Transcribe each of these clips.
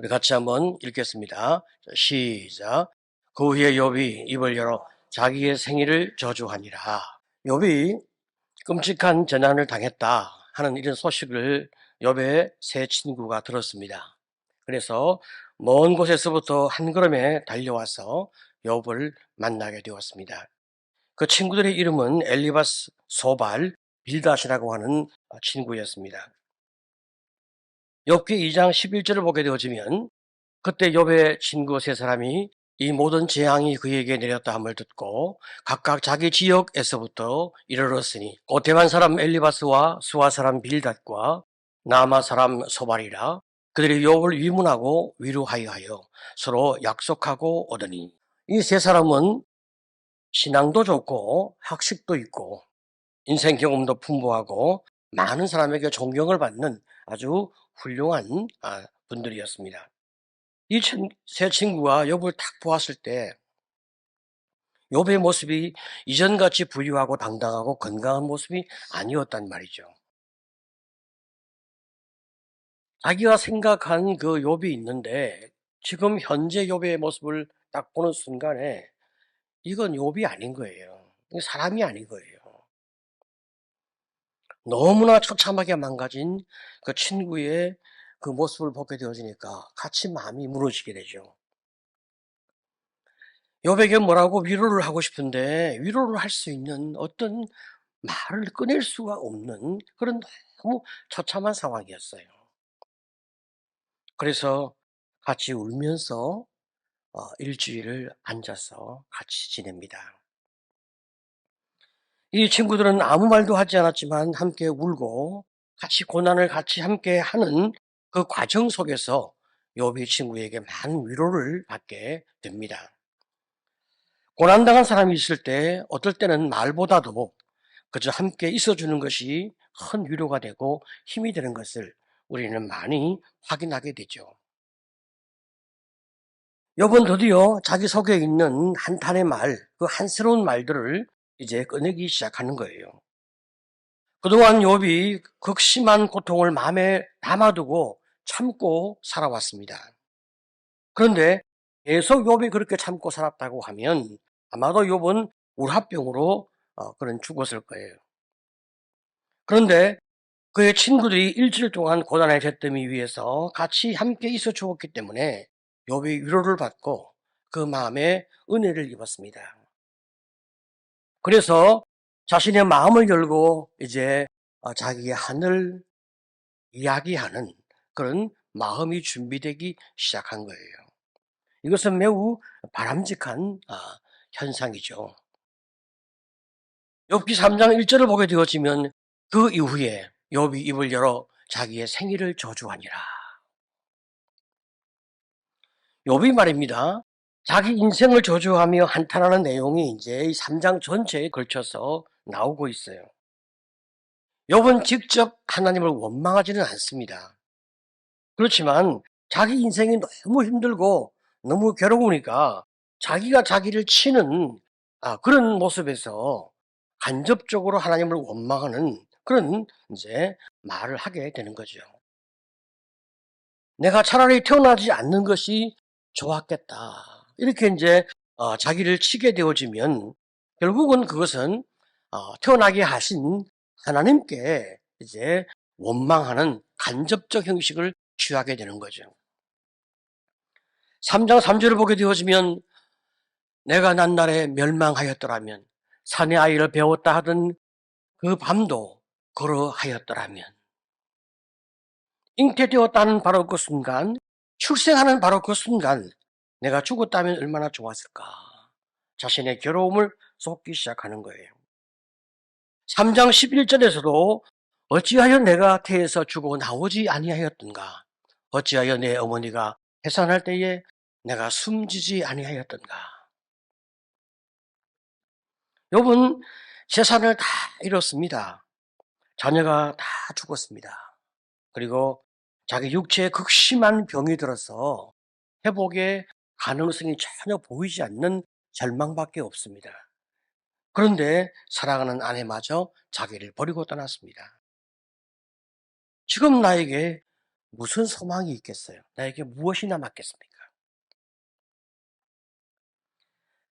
우리 같이 한번 읽겠습니다. 시작. 그 후에 욥이 입을 열어 자기의 생일을 저주하니라. 욥이 끔찍한 재난을 당했다 하는 이런 소식을 욥의 세 친구가 들었습니다. 그래서 먼 곳에서부터 한 걸음에 달려와서 욥을 만나게 되었습니다. 그 친구들의 이름은 엘리바스, 소발, 빌닷이라고 하는 친구였습니다. 욥기 2장 11절을 보게 되어지면 그때 욥의 친구 세 사람이 이 모든 재앙이 그에게 내렸다 함을 듣고 각각 자기 지역에서부터 이르렀으니 곧 대만 사람 엘리바스와 수아 사람 빌닷과 나마 사람 소발이라 그들이 욥을 위문하고 위로하여 서로 약속하고 오더니 이 세 사람은 신앙도 좋고 학식도 있고 인생 경험도 풍부하고 많은 사람에게 존경을 받는 아주 훌륭한 분들이었습니다. 이 세 친구가 욥을 딱 보았을 때 욥의 모습이 이전같이 부유하고 당당하고 건강한 모습이 아니었단 말이죠. 자기가 생각한 그 욥이 있는데 지금 현재 욥의 모습을 딱 보는 순간에 이건 욥이 아닌 거예요. 사람이 아닌 거예요. 너무나 처참하게 망가진 그 친구의 그 모습을 보게 되어지니까 같이 마음이 무너지게 되죠. 욥에게 뭐라고 위로를 하고 싶은데 위로를 할 수 있는 어떤 말을 꺼낼 수가 없는 그런 너무 처참한 상황이었어요. 그래서 같이 울면서 일주일을 앉아서 같이 지냅니다. 이 친구들은 아무 말도 하지 않았지만 함께 울고 같이 고난을 같이 함께 하는 그 과정 속에서 욥이 친구에게 많은 위로를 받게 됩니다. 고난당한 사람이 있을 때 어떨 때는 말보다도 그저 함께 있어주는 것이 큰 위로가 되고 힘이 되는 것을 우리는 많이 확인하게 되죠. 욥은 드디어 자기 속에 있는 한탄의 말, 그 한스러운 말들을 이제 꺼내기 시작하는 거예요. 그동안 욥이 극심한 고통을 마음에 담아두고 참고 살아왔습니다. 그런데 계속 욥이 그렇게 참고 살았다고 하면 아마도 욥은 우라병으로 그런 죽었을 거예요. 그런데 그의 친구들이 일주일 동안 고난의 잿더미 위에서 같이 함께 있어 주었기 때문에 욥이 위로를 받고 그 마음에 은혜를 입었습니다. 그래서 자신의 마음을 열고 이제 자기의 한을 이야기하는 그런 마음이 준비되기 시작한 거예요. 이것은 매우 바람직한 현상이죠. 욥기 3장 1절을 보게 되어지면 그 이후에 욥이 입을 열어 자기의 생일을 저주하니라. 욥이 말입니다. 자기 인생을 저주하며 한탄하는 내용이 이제 이 3장 전체에 걸쳐서 나오고 있어요. 욥은 직접 하나님을 원망하지는 않습니다. 그렇지만 자기 인생이 너무 힘들고 너무 괴로우니까 자기가 자기를 치는 그런 모습에서 간접적으로 하나님을 원망하는 그런 이제 말을 하게 되는 거죠. 내가 차라리 태어나지 않는 것이 좋았겠다. 이렇게 이제 자기를 치게 되어지면 결국은 그것은 태어나게 하신 하나님께 이제 원망하는 간접적 형식을 취하게 되는 거죠. 3장 3절을 보게 되어지면 내가 난날에 멸망하였더라면 산의 아이를 배웠다 하던 그 밤도 그러하였더라면 잉태되었다는 바로 그 순간 출생하는 바로 그 순간 내가 죽었다면 얼마나 좋았을까. 자신의 괴로움을 쏟기 시작하는 거예요. 3장 11절에서도 어찌하여 내가 태에서 죽어 나오지 아니하였던가. 어찌하여 내 어머니가 해산할 때에 내가 숨지지 아니하였던가. 욥은 재산을 다 잃었습니다. 자녀가 다 죽었습니다. 그리고 자기 육체에 극심한 병이 들어서 회복의 가능성이 전혀 보이지 않는 절망밖에 없습니다. 그런데 사랑하는 아내마저 자기를 버리고 떠났습니다. 지금 나에게 무슨 소망이 있겠어요? 나에게 무엇이 남았겠습니까?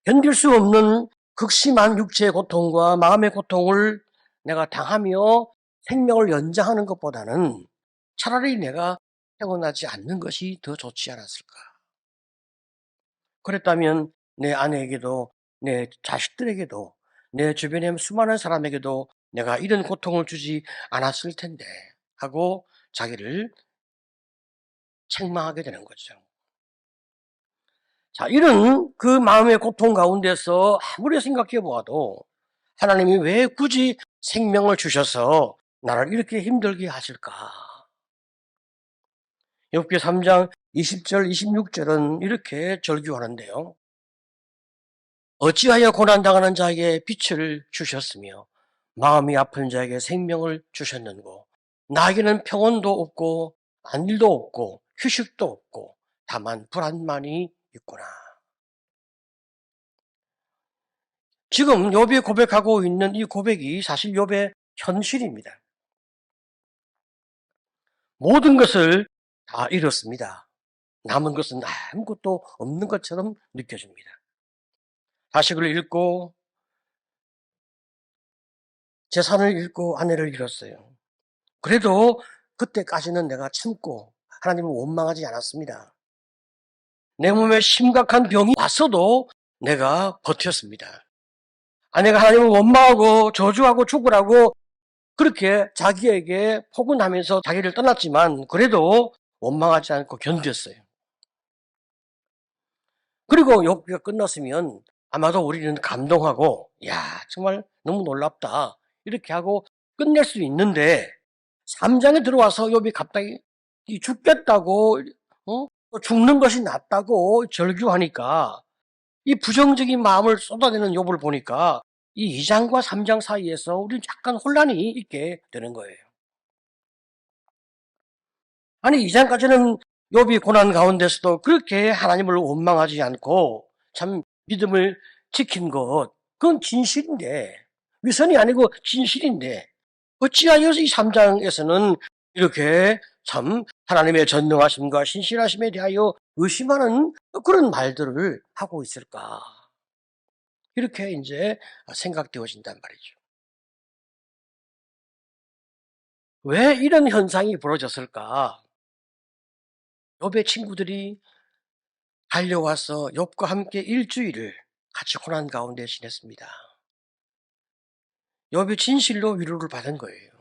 견딜 수 없는 극심한 육체의 고통과 마음의 고통을 내가 당하며 생명을 연장하는 것보다는 차라리 내가 태어나지 않는 것이 더 좋지 않았을까? 그랬다면 내 아내에게도, 내 자식들에게도, 내 주변의 수많은 사람에게도 내가 이런 고통을 주지 않았을 텐데 하고 자기를 책망하게 되는 거죠. 자, 이런 그 마음의 고통 가운데서 아무리 생각해 보아도 하나님이 왜 굳이 생명을 주셔서 나를 이렇게 힘들게 하실까? 욥기 3장 20절, 26절은 이렇게 절규하는데요. 어찌하여 고난당하는 자에게 빛을 주셨으며 마음이 아픈 자에게 생명을 주셨는고 나에게는 평온도 없고 안일도 없고 휴식도 없고 다만 불안만이 있구나. 지금 욥이 고백하고 있는 이 고백이 사실 욥의 현실입니다. 모든 것을 다 잃었습니다. 남은 것은 아무것도 없는 것처럼 느껴집니다. 자식을 잃고 재산을 잃고 아내를 잃었어요. 그래도 그때까지는 내가 참고 하나님을 원망하지 않았습니다. 내 몸에 심각한 병이 왔어도 내가 버텼습니다. 아내가 하나님을 원망하고 저주하고 죽으라고 그렇게 자기에게 포근하면서 자기를 떠났지만 그래도 원망하지 않고 견뎠어요. 그리고 욥기가 끝났으면 아마도 우리는 감동하고 야 정말 너무 놀랍다 이렇게 하고 끝낼 수 있는데 3장에 들어와서 욥이 갑자기 죽겠다고 죽는 것이 낫다고 절규하니까 이 부정적인 마음을 쏟아내는 욥을 보니까 이 2장과 3장 사이에서 우리는 약간 혼란이 있게 되는 거예요. 아니 2장까지는 욥이 고난 가운데서도 그렇게 하나님을 원망하지 않고 참 믿음을 지킨 것 그건 진실인데 위선이 아니고 진실인데 어찌하여 이 3장에서는 이렇게 참 하나님의 전능하심과 신실하심에 대하여 의심하는 그런 말들을 하고 있을까? 이렇게 이제 생각되어진단 말이죠. 왜 이런 현상이 벌어졌을까? 욥의 친구들이 달려와서 욥과 함께 일주일을 같이 고난 가운데 지냈습니다. 욥이 진실로 위로를 받은 거예요.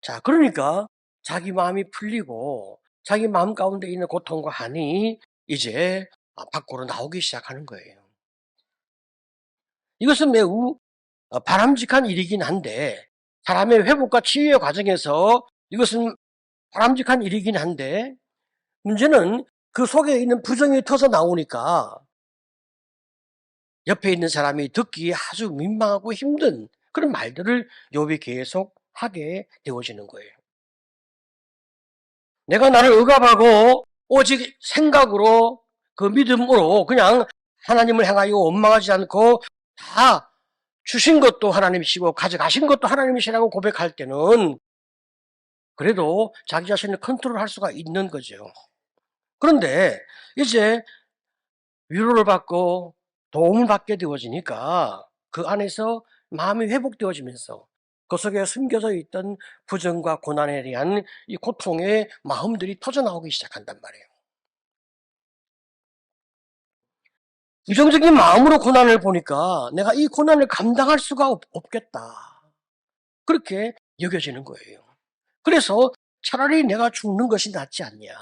자, 그러니까 자기 마음이 풀리고 자기 마음 가운데 있는 고통과 한이 이제 밖으로 나오기 시작하는 거예요. 이것은 매우 바람직한 일이긴 한데 사람의 회복과 치유의 과정에서 이것은 바람직한 일이긴 한데 문제는 그 속에 있는 부정이 터져 나오니까 옆에 있는 사람이 듣기에 아주 민망하고 힘든 그런 말들을 욥이 계속 하게 되어지는 거예요. 내가 나를 억압하고 오직 생각으로 그 믿음으로 그냥 하나님을 향하여 원망하지 않고 다 주신 것도 하나님이시고 가져가신 것도 하나님이시라고 고백할 때는 그래도 자기 자신을 컨트롤할 수가 있는 거죠. 그런데 이제 위로를 받고 도움을 받게 되어지니까 그 안에서 마음이 회복되어지면서 그 속에 숨겨져 있던 부정과 고난에 대한 이 고통의 마음들이 터져나오기 시작한단 말이에요. 부정적인 마음으로 고난을 보니까 내가 이 고난을 감당할 수가 없겠다. 그렇게 여겨지는 거예요. 그래서 차라리 내가 죽는 것이 낫지 않냐.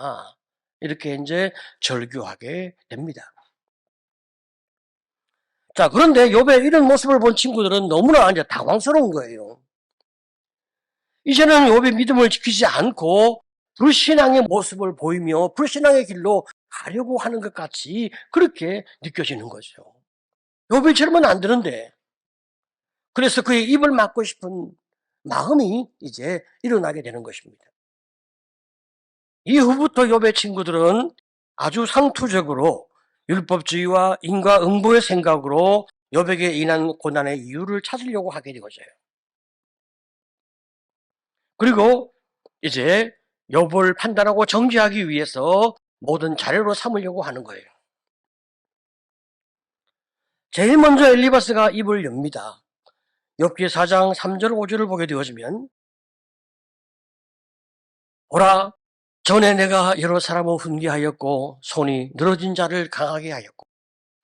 이렇게 이제 절규하게 됩니다. 자, 그런데 욥의 이런 모습을 본 친구들은 너무나 이제 당황스러운 거예요. 이제는 욥이 믿음을 지키지 않고 불신앙의 모습을 보이며 불신앙의 길로 가려고 하는 것 같이 그렇게 느껴지는 거죠. 욥이 저러면 안 되는데. 그래서 그의 입을 막고 싶은 마음이 이제 일어나게 되는 것입니다. 이후부터 욥의 친구들은 아주 상투적으로 율법주의와 인과응보의 생각으로 욥에게 인한 고난의 이유를 찾으려고 하게 되어져요. 그리고 이제 욥을 판단하고 정죄하기 위해서 모든 자료로 삼으려고 하는 거예요. 제일 먼저 엘리바스가 입을 엽니다. 욥기 4장 3절 5절을 보게 되어지면 보라, 전에 내가 여러 사람을 훈계하였고 손이 늘어진 자를 강하게 하였고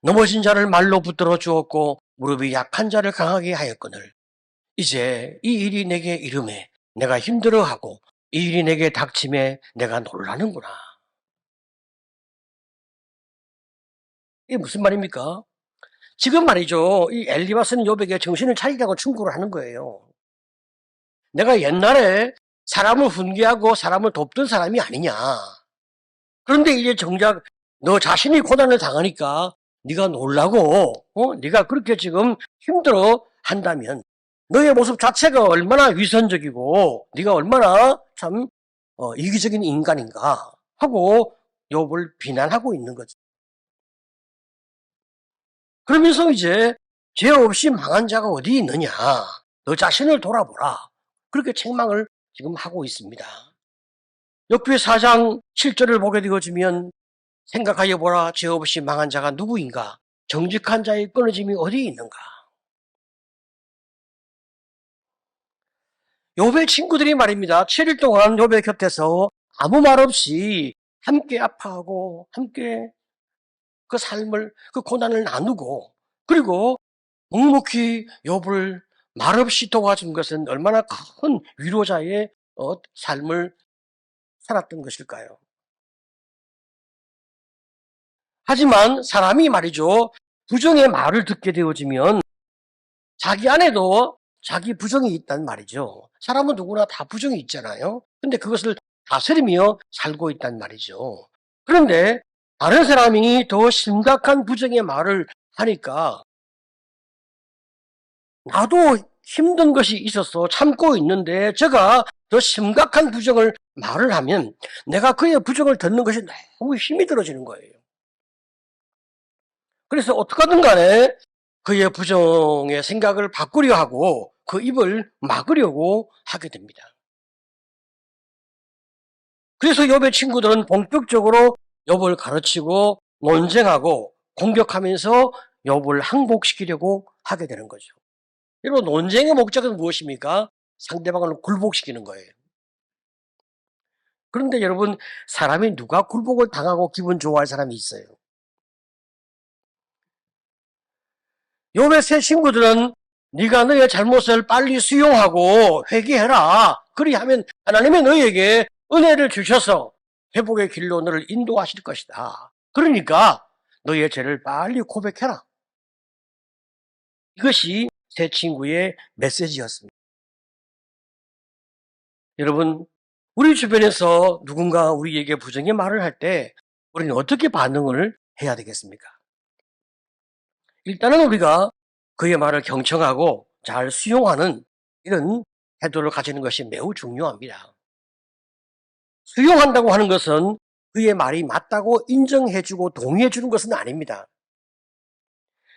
넘어진 자를 말로 붙들어 주었고 무릎이 약한 자를 강하게 하였거늘 이제 이 일이 내게 이름에 내가 힘들어하고 이 일이 내게 닥침에 내가 놀라는구나. 이게 무슨 말입니까? 지금 말이죠. 이 엘리바스는 욥에게 정신을 차리라고 충고를 하는 거예요. 내가 옛날에 사람을 훈계하고 사람을 돕던 사람이 아니냐. 그런데 이제 정작 너 자신이 고난을 당하니까 네가 놀라고 네가 그렇게 지금 힘들어 한다면 너의 모습 자체가 얼마나 위선적이고 네가 얼마나 참 이기적인 인간인가 하고 욥을 비난하고 있는 거죠. 그러면서 이제 죄 없이 망한 자가 어디 있느냐. 너 자신을 돌아보라. 그렇게 책망을 지금 하고 있습니다. 욥기 4장 7절을 보게 되어지면 생각하여 보라. 죄 없이 망한 자가 누구인가? 정직한 자의 끊어짐이 어디 있는가? 욥의 친구들이 말입니다. 7일 동안 욥의 곁에서 아무 말 없이 함께 아파하고 함께 그 삶을 그 고난을 나누고 그리고 묵묵히 욥을 말없이 도와준 것은 얼마나 큰 위로자의 삶을 살았던 것일까요? 하지만 사람이 말이죠. 부정의 말을 듣게 되어지면 자기 안에도 자기 부정이 있단 말이죠. 사람은 누구나 다 부정이 있잖아요. 근데 그것을 다스리며 살고 있단 말이죠. 그런데 다른 사람이 더 심각한 부정의 말을 하니까 나도 힘든 것이 있어서 참고 있는데 제가 더 심각한 부정을 말을 하면 내가 그의 부정을 듣는 것이 너무 힘이 들어지는 거예요. 그래서 어떻게든 간에 그의 부정의 생각을 바꾸려 하고 그 입을 막으려고 하게 됩니다. 그래서 욥의 친구들은 본격적으로 욥을 가르치고 논쟁하고 공격하면서 욥을 항복시키려고 하게 되는 거죠. 여러분, 논쟁의 목적은 무엇입니까? 상대방을 굴복시키는 거예요. 그런데 여러분, 사람이 누가 굴복을 당하고 기분 좋아할 사람이 있어요? 욥의 세 친구들은 네가 너의 잘못을 빨리 수용하고 회개해라. 그리하면 하나님이 너에게 은혜를 주셔서 회복의 길로 너를 인도하실 것이다. 그러니까 너의 죄를 빨리 고백해라. 이것이 세 친구의 메시지였습니다. 여러분, 우리 주변에서 누군가 우리에게 부정의 말을 할 때 우리는 어떻게 반응을 해야 되겠습니까? 일단은 우리가 그의 말을 경청하고 잘 수용하는 이런 태도를 가지는 것이 매우 중요합니다. 수용한다고 하는 것은 그의 말이 맞다고 인정해주고 동의해주는 것은 아닙니다.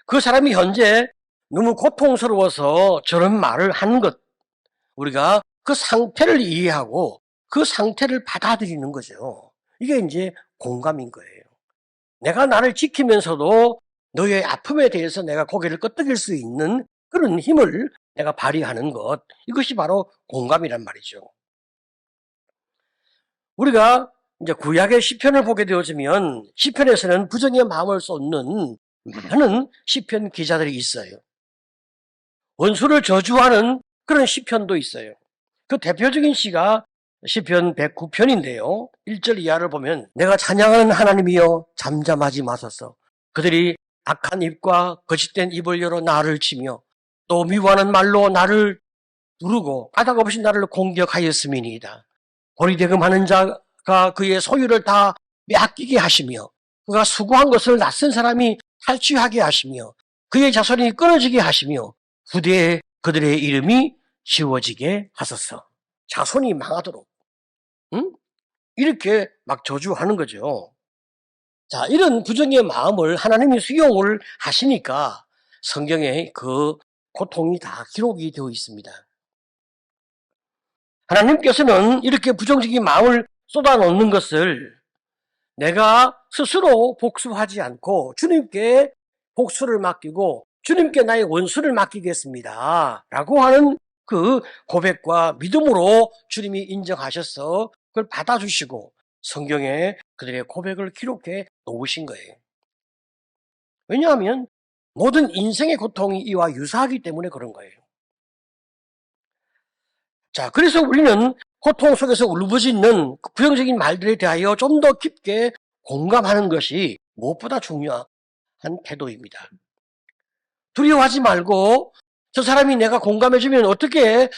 그 사람이 현재 너무 고통스러워서 저런 말을 하는 것, 우리가 그 상태를 이해하고 그 상태를 받아들이는 거죠. 이게 이제 공감인 거예요. 내가 나를 지키면서도 너의 아픔에 대해서 내가 고개를 끄덕일 수 있는 그런 힘을 내가 발휘하는 것, 이것이 바로 공감이란 말이죠. 우리가 이제 구약의 시편을 보게 되어지면 시편에서는 부정의 마음을 쏟는 많은 시편 기자들이 있어요. 원수를 저주하는 그런 시편도 있어요. 그 대표적인 시가 시편 109편인데요. 1절 이하를 보면 내가 찬양하는 하나님이여 잠잠하지 마소서. 그들이 악한 입과 거짓된 입을 열어 나를 치며 또 미워하는 말로 나를 누르고 까닭없이 나를 공격하였음이니이다. 고리대금하는 자가 그의 소유를 다 빼앗기게 하시며 그가 수고한 것을 낯선 사람이 탈취하게 하시며 그의 자손이 끊어지게 하시며 후대에 그들의 이름이 지워지게 하소서. 자손이 망하도록 이렇게 막 저주하는 거죠. 자, 이런 부정의 마음을 하나님이 수용을 하시니까 성경에 그 고통이 다 기록이 되어 있습니다. 하나님께서는 이렇게 부정적인 마음을 쏟아놓는 것을 내가 스스로 복수하지 않고 주님께 복수를 맡기고 주님께 나의 원수를 맡기겠습니다 라고 하는 그 고백과 믿음으로 주님이 인정하셔서 그걸 받아주시고 성경에 그들의 고백을 기록해 놓으신 거예요. 왜냐하면 모든 인생의 고통이 이와 유사하기 때문에 그런 거예요. 자, 그래서 우리는 고통 속에서 울부짖는 그 부정적인 말들에 대하여 좀 더 깊게 공감하는 것이 무엇보다 중요한 태도입니다. 두려워하지 말고 저 사람이 내가 공감해주면 어떻게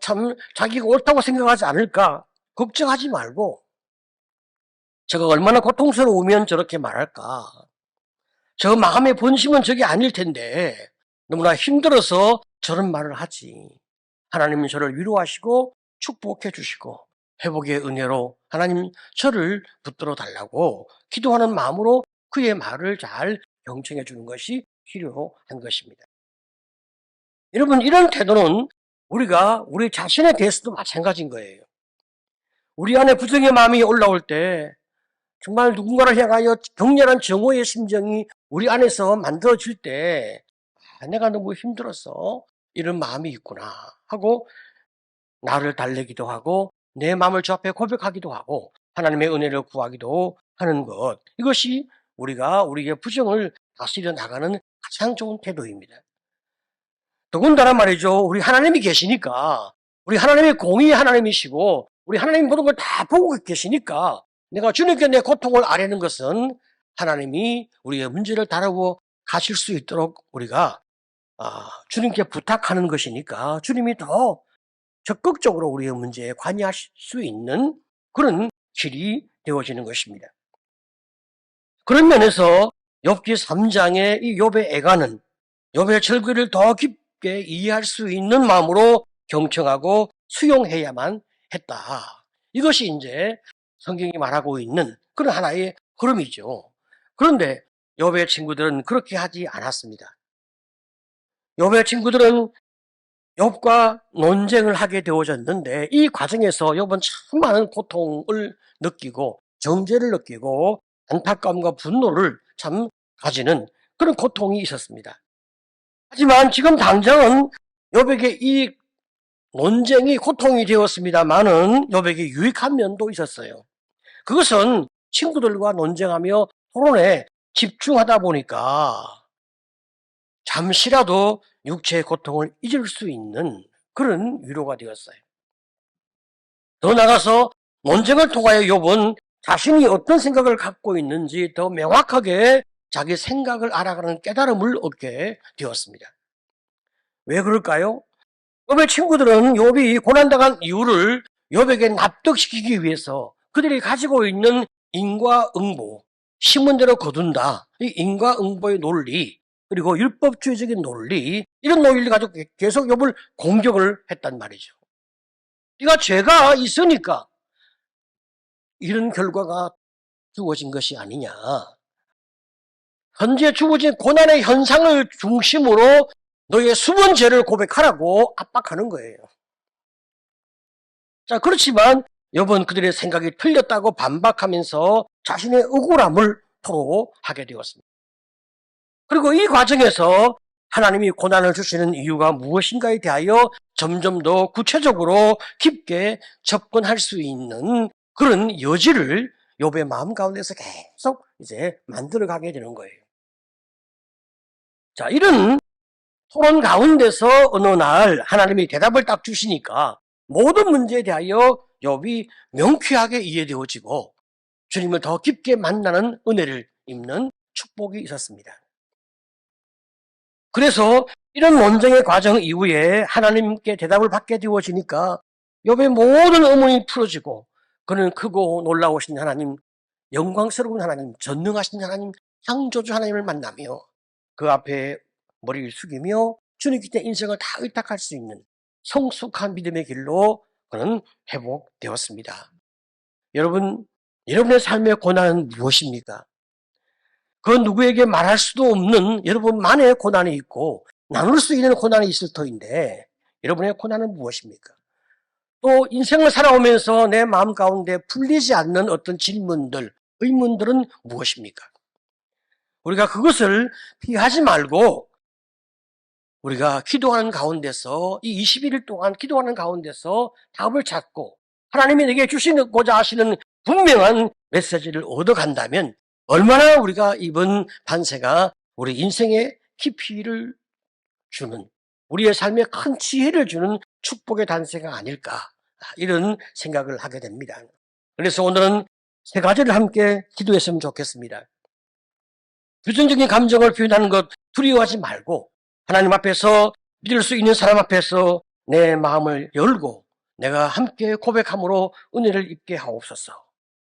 참 자기가 옳다고 생각하지 않을까 걱정하지 말고 저가 얼마나 고통스러우면 저렇게 말할까, 저 마음의 본심은 저게 아닐 텐데 너무나 힘들어서 저런 말을 하지. 하나님은 저를 위로하시고 축복해 주시고 회복의 은혜로 하나님 저를 붙들어 달라고 기도하는 마음으로 그의 말을 잘 경청해 주는 것이 필요한 것입니다. 여러분, 이런 태도는 우리가 우리 자신에 대해서도 마찬가지인 거예요. 우리 안에 부정의 마음이 올라올 때 정말 누군가를 향하여 격렬한 정오의 심정이 우리 안에서 만들어질 때 내가 너무 힘들었어, 이런 마음이 있구나 하고 나를 달래기도 하고 내 마음을 주 앞에 고백하기도 하고 하나님의 은혜를 구하기도 하는 것, 이것이 우리가 우리의 부정을 다스려 나가는 가장 좋은 태도입니다. 더군다나 말이죠, 우리 하나님이 계시니까, 우리 하나님의 공의의 하나님이시고 우리 하나님 모든 걸 다 보고 계시니까 내가 주님께 내 고통을 아뢰는 것은 하나님이 우리의 문제를 다루어 가실 수 있도록 우리가 주님께 부탁하는 것이니까 주님이 더 적극적으로 우리의 문제에 관여하실 수 있는 그런 길이 되어지는 것입니다. 그런 면에서 욥기 3장의 이 욥의 애가는 욥의 절규를 더 깊게 이해할 수 있는 마음으로 경청하고 수용해야만 했다. 이것이 이제 성경이 말하고 있는 그런 하나의 흐름이죠. 그런데 욥의 친구들은 그렇게 하지 않았습니다. 욥의 친구들은 욥과 논쟁을 하게 되어졌는데 이 과정에서 욥은 참 많은 고통을 느끼고 정죄를 느끼고 안타까움과 분노를 참 가지는 그런 고통이 있었습니다. 하지만 지금 당장은 욥에게 이 논쟁이 고통이 되었습니다만은 욥에게 유익한 면도 있었어요. 그것은 친구들과 논쟁하며 토론에 집중하다 보니까 잠시라도 육체의 고통을 잊을 수 있는 그런 위로가 되었어요. 더 나아가서 논쟁을 통하여 욥은 자신이 어떤 생각을 갖고 있는지 더 명확하게 자기 생각을 알아가는 깨달음을 얻게 되었습니다. 왜 그럴까요? 욥의 친구들은 욥이 고난당한 이유를 욥에게 납득시키기 위해서 그들이 가지고 있는 인과응보, 신문대로 거둔다, 이 인과응보의 논리, 그리고 율법주의적인 논리, 이런 논리를 가지고 계속 욥을 공격을 했단 말이죠. 네가 죄가 있으니까 이런 결과가 주어진 것이 아니냐. 현재 주어진 고난의 현상을 중심으로 너의 수번 죄를 고백하라고 압박하는 거예요. 자, 그렇지만 욥은 그들의 생각이 틀렸다고 반박하면서 자신의 억울함을 토로하게 되었습니다. 그리고 이 과정에서 하나님이 고난을 주시는 이유가 무엇인가에 대하여 점점 더 구체적으로 깊게 접근할 수 있는 그런 여지를 욥의 마음 가운데서 계속 이제 만들어가게 되는 거예요. 자, 이런 토론 가운데서 어느 날 하나님이 대답을 딱 주시니까 모든 문제에 대하여 욥이 명쾌하게 이해되어지고 주님을 더 깊게 만나는 은혜를 입는 축복이 있었습니다. 그래서 이런 논쟁의 과정 이후에 하나님께 대답을 받게 되어지니까 욥의 모든 의문이 풀어지고 그는 크고 놀라우신 하나님, 영광스러운 하나님, 전능하신 하나님, 창조주 하나님을 만나며 그 앞에 머리를 숙이며 주님께 인생을 다 의탁할 수 있는 성숙한 믿음의 길로 그는 회복되었습니다. 여러분, 여러분의 삶의 고난은 무엇입니까? 그 누구에게 말할 수도 없는 여러분만의 고난이 있고 나눌 수 있는 고난이 있을 터인데 여러분의 고난은 무엇입니까? 또 인생을 살아오면서 내 마음 가운데 풀리지 않는 어떤 질문들, 의문들은 무엇입니까? 우리가 그것을 피하지 말고 우리가 기도하는 가운데서 이 21일 동안 기도하는 가운데서 답을 찾고 하나님이 내게 주시고자 하시는 분명한 메시지를 얻어간다면 얼마나 우리가 이번 반세가 우리 인생의 깊이를 주는, 우리의 삶에 큰 지혜를 주는 축복의 단세가 아닐까, 이런 생각을 하게 됩니다. 그래서 오늘은 세 가지를 함께 기도했으면 좋겠습니다. 부정적인 감정을 표현하는 것 두려워하지 말고 하나님 앞에서, 믿을 수 있는 사람 앞에서 내 마음을 열고 내가 함께 고백함으로 은혜를 입게 하옵소서.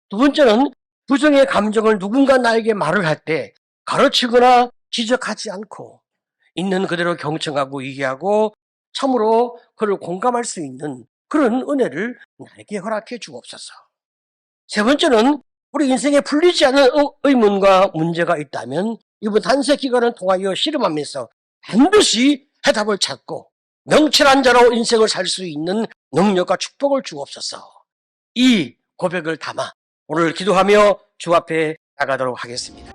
두 번째는 부정의 감정을 누군가 나에게 말을 할 때 가르치거나 지적하지 않고 있는 그대로 경청하고 이해하고 참으로 그를 공감할 수 있는 그런 은혜를 나에게 허락해 주옵소서. 세 번째는 우리 인생에 풀리지 않은 의문과 문제가 있다면 이번 단세 기간을 통하여 실험하면서 반드시 해답을 찾고 명철한 자로 인생을 살 수 있는 능력과 축복을 주옵소서. 이 고백을 담아 오늘 기도하며 주 앞에 나가도록 하겠습니다.